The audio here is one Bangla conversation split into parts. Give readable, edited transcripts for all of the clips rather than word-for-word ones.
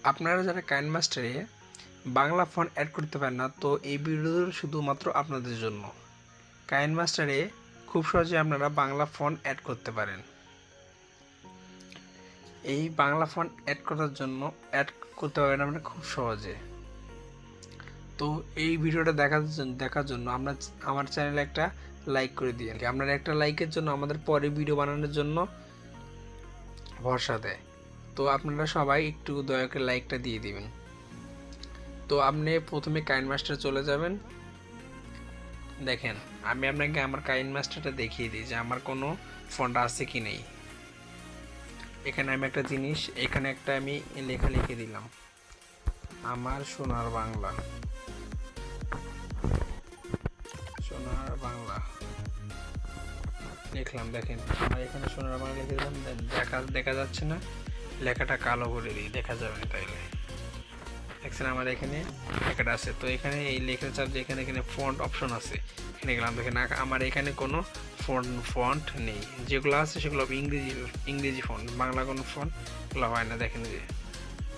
আপনারা যারা কাইনমাস্টারে বাংলা ফন্ট অ্যাড করতে পারেন না, তো এই ভিডিও শুধুমাত্র আপনাদের জন্য। কাইনমাস্টারে খুব সহজে আপনারা বাংলা ফন্ট অ্যাড করতে পারেন। এই বাংলা ফন্ট অ্যাড করতে পারবেন আপনারা খুব সহজে। তো এই ভিডিওটা দেখার জন্য আমার চ্যানেলে একটা লাইক করে দিন। আপনারা একটা লাইকের জন্য আমাদের পরে ভিডিও বানানোর জন্য ভরসা দেয়। তো আপনারা সবাই একটু দয়া করে লাইকটা দিয়ে দিবেন। তো আপনি প্রথমে কাইনমাস্টার চলে যাবেন। দেখেন, আমি আপনাকে আমার কাইনমাস্টারটা দেখিয়ে দিই যে আমার কোনো ফন্ট আছে কি নেই। এখানে আমি একটা জিনিস, এখানে একটা আমি লেখা লিখে দিলাম, আমার সোনার বাংলা, সোনার বাংলা লিখলাম। দেখেন আমার এখানে সোনার বাংলা লিখে দিলাম। দেখা যাচ্ছে না? লেখাটা কালো করে দিই, দেখা যাবে না। তাইলে দেখছেন আমার এখানে লেখাটা আছে। তো এখানে এই লেখার চাপ যেখানে এখানে ফন্ট অপশন আছে, এখানে গেলাম। দেখেন আমার এখানে কোনো ফন্ট নেই, যেগুলো আছে সেগুলো ইংরেজি ফন্ট, বাংলা কোনো ফন্টগুলো হয় না। দেখেন যে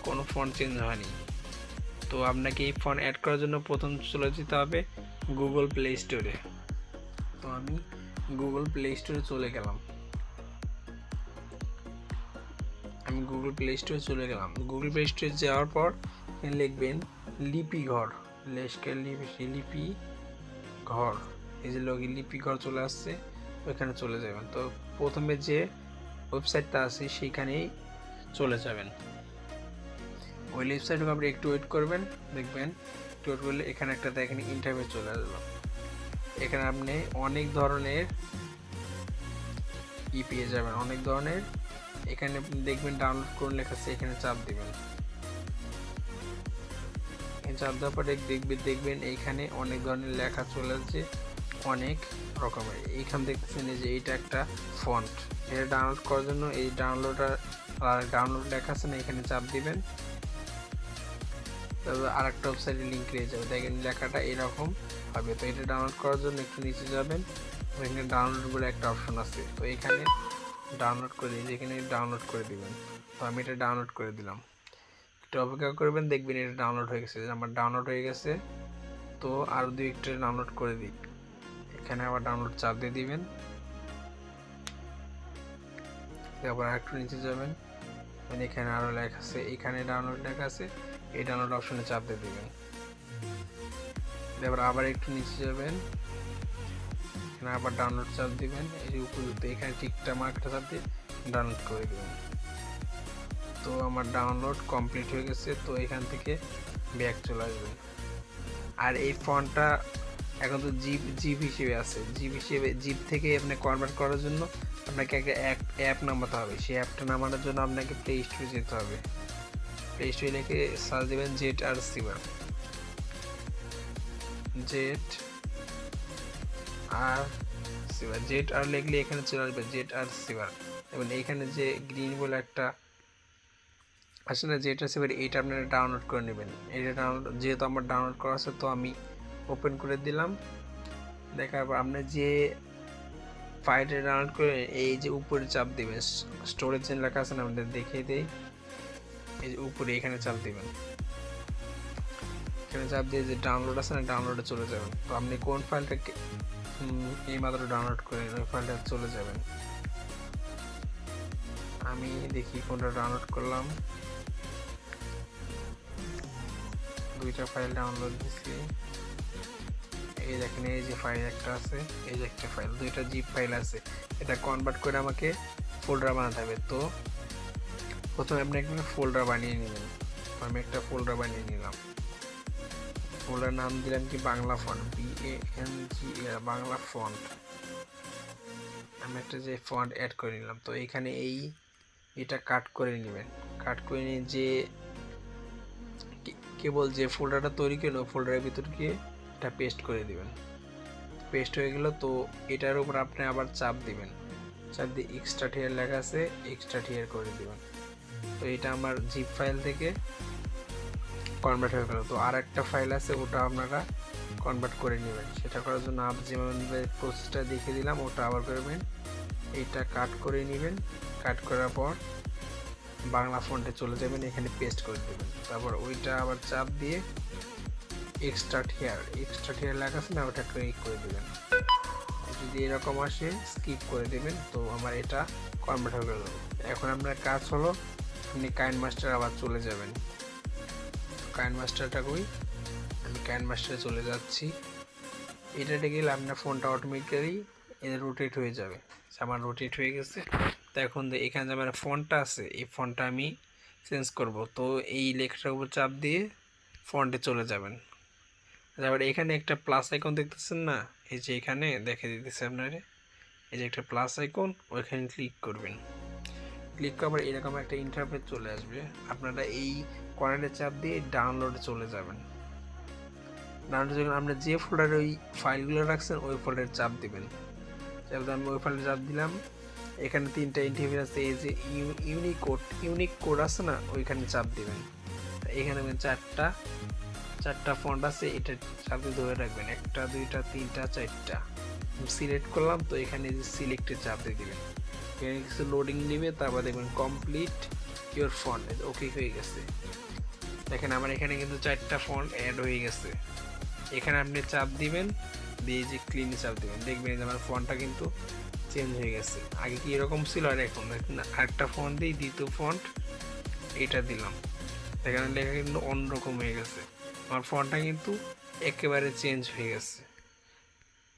কোনো ফন্ট চেঞ্জ হয়নি। তো আপনাকে এই ফন্ট অ্যাড করার জন্য প্রথম চলে যেতে হবে গুগল প্লে স্টোরে। তো আমি গুগল প্লে স্টোরে চলে গেলাম। গুগল প্লে স্টোরে যাওয়ার পর লিখবেন লিপি ঘর, লিপি ঘর। এই যে লিপি ঘর চলে আসছে, ওইখানে চলে যাবেন। তো প্রথমে যে ওয়েবসাইটটা আছে সেইখানেই চলে যাবেন। ওই ওয়েবসাইটে আপনি একটু ওয়েট করবেন, দেখবেন একটু ওয়েট করলে এখানে একটা দেখেন ইন্টারভিউ চলে আসলো। এখানে আপনি অনেক ধরনের পেয়ে যাবেন, অনেক ধরনের। এখানে দেখবেন ডাউনলোড করুন লেখা আছে, এখানে চাপ দিবেন। চাপ দেওয়ার পরে দেখবেন এইখানে অনেক ধরনের লেখা চলে আসছে, অনেক রকমের। এইখান দেখতেছেন যে এইটা একটা ফন্ট। এটা ডাউনলোড করার জন্য এই ডাউনলোড লেখা আছে না, এখানে চাপ দিবেন। তারপর আর একটা ওয়েবসাইটের লিঙ্ক পেয়ে যাবে। দেখেন লেখাটা এরকম হবে। তো এটা ডাউনলোড করার জন্য একটু নিচে যাবেন, এখানে ডাউনলোড বলে একটা অপশন আছে। তো এখানে ডাউনলোড করে দিই, এখানে ডাউনলোড করে দিবেন। তো আমি এটা ডাউনলোড করে দিলাম। একটু অপেক্ষা করবেন, দেখবেন এটা ডাউনলোড হয়ে গেছে। আমার ডাউনলোড হয়ে গেছে। তো আর দুই একটা ডাউনলোড করে দিই। এখানে আবার ডাউনলোড চাপ দিয়ে দিবেন। তারপর একটু নিচে যাবেন, এখানে আরও লেখা আছে, এখানে ডাউনলোড লেখা আছে, এই ডাউনলোড অপশনে চাপ দিয়ে দিবেন। এবার আবার একটু নিচে যাবেন, এখানে আবার ডাউনলোড চাপ দিবেন। এই যে উপযুক্ত এখানে টিকটা মার্কটা চাপ দিয়ে ডাউনলোড করে দিবেন। তো আমার ডাউনলোড কমপ্লিট হয়ে গেছে। তো এখান থেকে ব্যাক চলে আসবেন। আর এই ফন্টটা এখন তো জিপ হিসেবে আছে, জিপ থেকে আপনি কনভার্ট করার জন্য আপনাকে একটা অ্যাপ নামাতে হবে। সেই অ্যাপটা নামানোর জন্য আপনাকে প্লে স্টোরে যেতে হবে। প্লে স্টোরে লিখে সার্চ দেবেন SABBIR, ZR লিখলে এখানে চলে আসবে SABBIR। এবং এইখানে যে গ্রিন বলে একটা আসলে SABBIR, এইটা আপনারা ডাউনলোড করে নেবেন। এটা ডাউনলোড যেহেতু আমার ডাউনলোড করা আছে, তো আমি ওপেন করে দিলাম। দেখার পর আপনি যে ফাইলটা ডাউনলোড করে এই যে উপরে চাপ দিবেন, স্টোরেজ লেখা আছে না, আমাদের দেখিয়ে দেই। এই যে উপরে এখানে চাপ দিবেন, এখানে চাপ দিয়ে যে ডাউনলোড আছে না, ডাউনলোডে চলে যাবেন। তো আপনি কোন ফাইলটাকে এই মাত্র ডাউনলোড করেন ওই ফাইলটা চলে যাবেন। আমি দেখি কোনটা ডাউনলোড করলাম। দুইটা ফাইল ডাউনলোড দিচ্ছি। এই দেখেন এই যে ফাইল একটা আছে, এই যে একটা ফাইল, দুইটা জিপ ফাইল আছে। এটা কনভার্ট করে আমাকে ফোল্ডার বানাতে হবে। তো প্রথমে আপনি একটা ফোল্ডার বানিয়ে নেবেন। আমি একটা ফোল্ডার বানিয়ে নিলাম। ফোল্ডার নাম দিলাম কি Bangla font, BANGLA, Bangla font. আমি একটা যে ফন্ট অ্যাড করে নিলাম। তো এখানে এটা কাট করে নেবেন। কাট করে নিয়ে যে কেবল যে ফোল্ডারটা তৈরি করলেন ওই ফোল্ডারের ভিতর গিয়ে এটা পেস্ট করে দিবেন। পেস্ট হয়ে গেল। তো এটার উপর আপনি আবার চাপ দিবেন, চাপ দিয়ে এক্সট্রাক্ট হিয়ার লেখা আছে, এক্সট্রাক্ট হিয়ার করে দিবেন। তো এটা আমার জিপ ফাইল থেকে কনভার্ট হয়ে গেল। তো আর একটা ফাইল আছে, ওটা আপনারা কনভার্ট করে নেবেন। সেটা করার জন্য যেমন প্রসেসটা দেখিয়ে দিলাম ওটা আবার করবেন। এইটা কাট করে নেবেন। কাট করার পর বাংলা ফন্টে চলে যাবেন, এখানে পেস্ট করে দেবেন। তারপর ওইটা আবার চাপ দিয়ে এক্সট্রাক্ট হেয়ার লেখা আছে না, ওটা ক্লিক করে দেবেন। যদি এরকম আসে স্কিপ করে দেবেন। তো আমার এটা কনভার্ট হয়ে গেল। এখন আপনার কাজ হলো আপনি কাইনমাস্টার আবার চলে যাবেন। কাইনমাস্টারটা কই, আমি কাইনমাস্টারে চলে যাচ্ছি। এটাতে গেলে আপনার ফোনটা অটোমেটিক্যালি রোটেট হয়ে যাবে। আমার রোটেট হয়ে গেছে। তো এখন এখানে যে আমার ফন্টটা আছে, এই ফন্টটা আমি চেঞ্জ করব। তো এই লেখাটার উপর চাপ দিয়ে ফন্টে চলে যাবেন। তারপর এখানে একটা প্লাস আইকন দেখতেছেন না, এই যে এখানে দেখে দিতেছে আপনারে, এই যে একটা প্লাস আইকন, ওইখানে ক্লিক করবেন। ক্লিক করার এরকম একটা ইন্টারফেস চলে আসবে। আপনারা এই কর্নারে চাপ দিয়ে ডাউনলোডে চলে যাবেন। ডাউনলোড যখন আপনার যে ফোল্ডারে ওই ফাইলগুলো রাখছেন ওই ফোল্ডারে চাপ দিবেন। আমি ওই ফোল্ডারে চাপ দিলাম। এখানে 3টা ইন্টারফেস আছে, এই যে ইউনিক কোড আছে না, ওইখানে চাপ দিবেন। এখানে 4টা ফন্ট আছে, এটা সাথে ধরে রাখবেন, 1 2 3 4টা সিলেক্ট করলাম। তো এখানে যে সিলেক্টে চাপ দিয়ে দিবেন, এখানে কিছু লোডিং নেবে, তারপর দেখবেন কমপ্লিট ইওর ফন্ট, ওকে হয়ে গেছে। দেখেন আমার এখানে কিন্তু 4টা ফন্ট অ্যাড হয়ে গেছে। এখানে আপনি চাপ দিবেন, দিয়ে যে ক্লিনে চাপ দিবেন, দেখবেন যে আমার ফন্টটা কিন্তু চেঞ্জ হয়ে গেছে। আগে কি এরকম ছিল, আর এখন দেখেন আরেকটা ফন্ট দিই, দ্বিতীয় ফন্ট এটা দিলাম, এখানে লেখা কিন্তু অন্যরকম হয়ে গেছে। আমার ফন্টটা কিন্তু একেবারে চেঞ্জ হয়ে গেছে।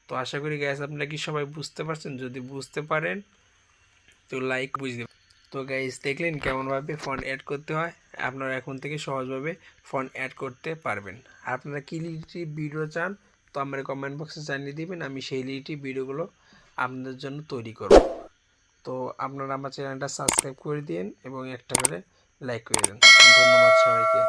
তো আশা করি গাইস আপনারা কি সবাই বুঝতে পারছেন? যদি বুঝতে পারেন তো লাইক বুঝতে। তো গাইস দেখলেন কেমনভাবে ফন্ট অ্যাড করতে হয়। আপনারা এখন থেকে সহজভাবে ফন্ট অ্যাড করতে পারবেন। আপনারা কি রিলেটেড ভিডিও চান তো আমার কমেন্ট বক্সে জানিয়ে দিবেন, আমি সেই রিলেটেড ভিডিওগুলো আপনাদের জন্য তৈরি করব। তো আপনারা আমার চ্যানেলটা সাবস্ক্রাইব করে দিন এবং একটা করে লাইক করে দেন। ধন্যবাদ সবাইকে।